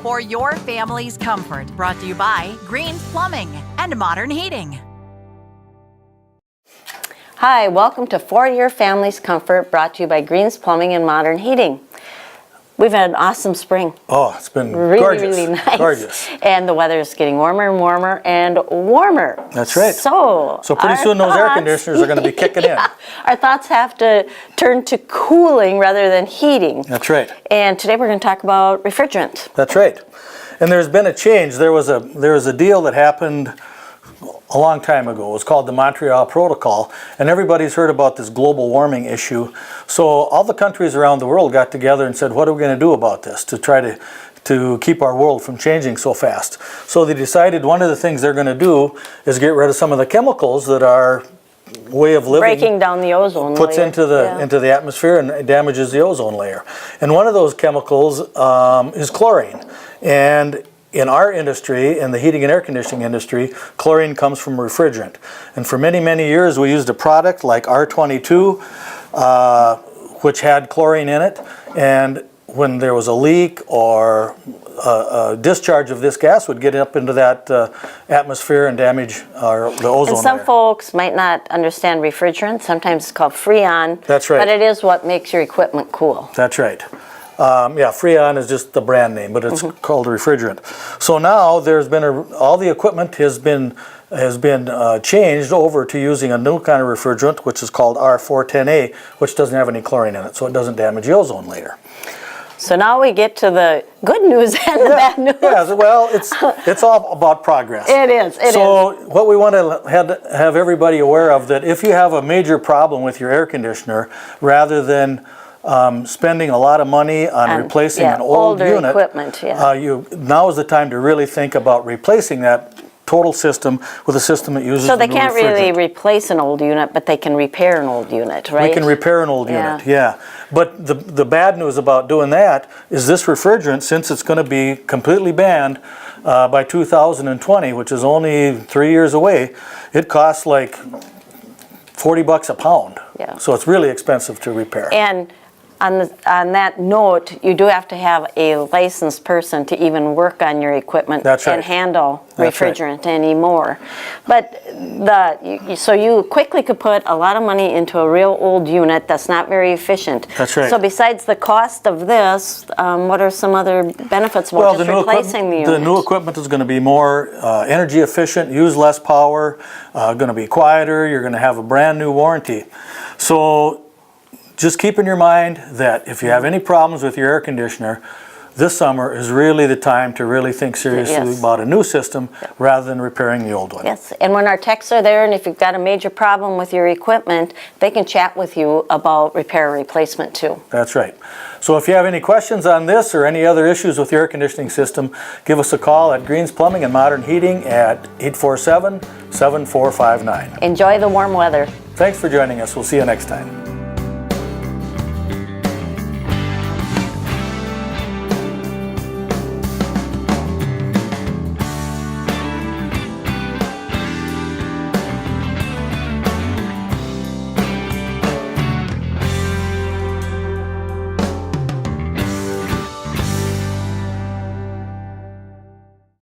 for your family's comfort. Brought to you by Green's Plumbing and Modern Heating. Hi, welcome to For Your Family's Comfort, brought to you by Green's Plumbing and Modern Heating. We've had an awesome spring. Oh, it's been really, gorgeous. really nice. Gorgeous. And the weather is getting warmer and warmer and warmer. That's right. So pretty soon those air conditioners are going to be kicking in. Our thoughts have to turn to cooling rather than heating. That's right. And today we're going to talk about refrigerant. That's right. And there's been a change. There was a deal that happened a long time ago. It was called the Montreal Protocol, and everybody's heard about this global warming issue. So all the countries around the world got together and said, what are we going to do about this to try to keep our world from changing so fast? So they decided one of the things they're going to do is get rid of some of the chemicals that our way of living breaking down the ozone puts layer. into the atmosphere and damages the ozone layer. And one of those chemicals is chlorine. And in our industry, in the heating and air conditioning industry, chlorine comes from refrigerant. And for many, many years we used a product like R22, which had chlorine in it. And when there was a leak or a discharge of this gas would get up into that atmosphere and damage the ozone layer. And some folks might not understand refrigerant. Sometimes it's called Freon. That's right. But it is what makes your equipment cool. That's right. Freon is just the brand name, but it's called refrigerant. So now there's been all the equipment has been changed over to using a new kind of refrigerant, which is called R410A, which doesn't have any chlorine in it, so it doesn't damage the ozone layer. So now we get to the good news and the bad news. Yeah, well, it's all about progress. It is. So what we want to have everybody aware of, that if you have a major problem with your air conditioner, rather than spending a lot of money on replacing an old older unit, equipment, now is the time to really think about replacing that total system with a system that uses So they the new can't really refrigerant. replace an old unit, but they can repair an old unit, right? We can repair an old unit, yeah. But the bad news about doing that is this refrigerant, since it's going to be completely banned by 2020, which is only 3 years away, it costs like $40 a pound. Yeah. So it's really expensive to repair. And on that note, you do have to have a licensed person to even work on your equipment and handle refrigerant anymore. But so you quickly could put a lot of money into a real old unit that's not very efficient. That's right. So besides the cost of this, what are some other benefits about just replacing the unit? The new equipment is going to be more energy efficient, use less power, going to be quieter, you're going to have a brand new warranty. So just keep in your mind that if you have any problems with your air conditioner, this summer is really the time to really think seriously about a new system rather than repairing the old one. Yes, and when our techs are there, and if you've got a major problem with your equipment, they can chat with you about repair or replacement too. That's right. So if you have any questions on this or any other issues with your air conditioning system, give us a call at Green's Plumbing and Modern Heating at 847-7459. Enjoy the warm weather. Thanks for joining us. We'll see you next time.